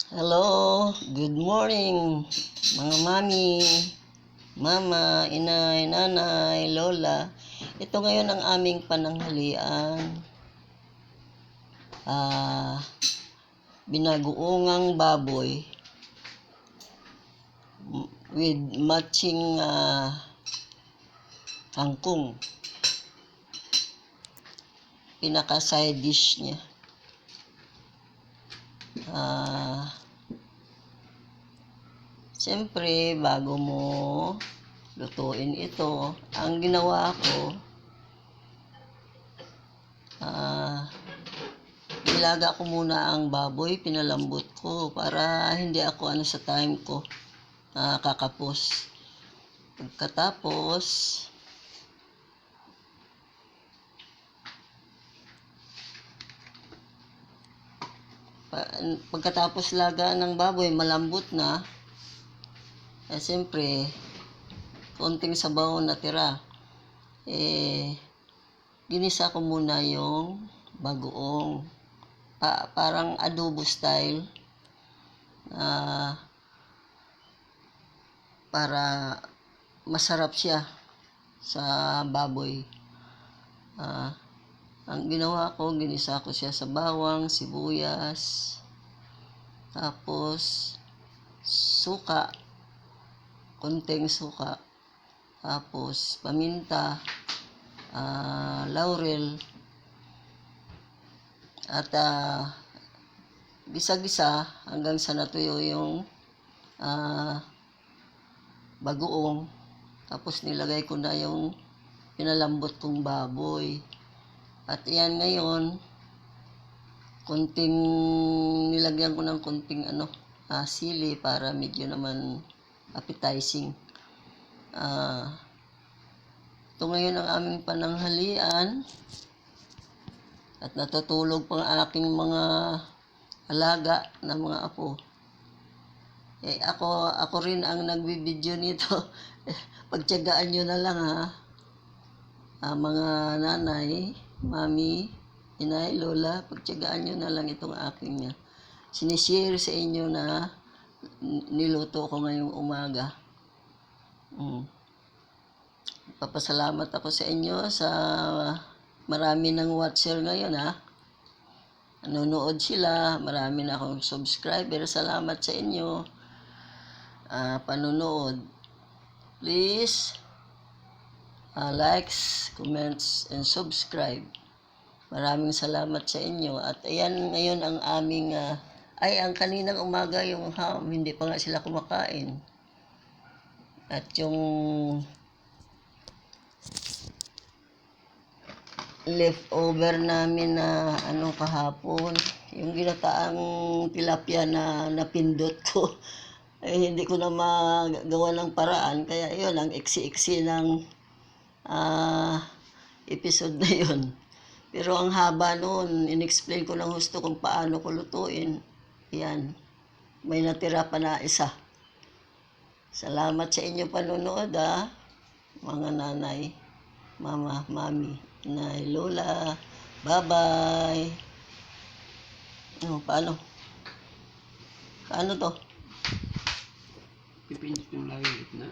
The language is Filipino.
Hello, good morning mga mami, mama, inay, nanay, lola. Ito ngayon ang aming pananghalian. Binagoongang baboy with matching kangkong. Pinaka side dish niya. Siyempre, bago mo lutuin ito, ang ginawa ko, nilaga ko muna ang baboy, pinalambot ko para hindi ako sa time ko kakapos. Pagkatapos laga ng baboy, malambot na. Siyempre, konting sabaw natira. Ginisa ko muna yung bagoong. Parang adobo style. Para masarap siya sa baboy. Ang ginawa ko, ginisa ko siya sa bawang, sibuyas, tapos suka, konting suka, tapos paminta, laurel, at gisa-gisa hanggang sa natuyo yung bagoong. Tapos nilagay ko na yung pinalambot kong baboy. At yan ngayon, nilagyan ko ng konting sili para medyo naman appetizing. Ito ngayon ang aming pananghalian. At natutulog pang aking mga alaga na mga apo. Ako rin ang nagbibideo nito. Pagtiyagaan nyo na lang mga nanay, mami, inay, lola, pagtiyagaan nyo na lang itong aking sinishare sa inyo na niluto ko ngayong umaga. Papasalamat ako sa inyo sa marami ng watcher ngayon nanonood sila, marami na akong subscriber. Salamat sa inyo panonood. Please likes, comments, and subscribe. Maraming salamat sa inyo. At ayan ngayon ang aming ang kaninang umaga yung ham, hindi pa nga sila kumakain. At yung leftover namin na kahapon, yung ginataang tilapia na napindot ko, hindi ko na magawa ng paraan. Kaya yun, ang iksi-iksi ng episode na yun. Pero ang haba noon, in-explain ko lang gusto kung paano ko lutuin. Yan, may natira pa na isa. Salamat sa inyo panonood mga nanay, mama, mami, inay, lola. Bye-bye. Paano? Paano to? Pipindot yung lagi gitna.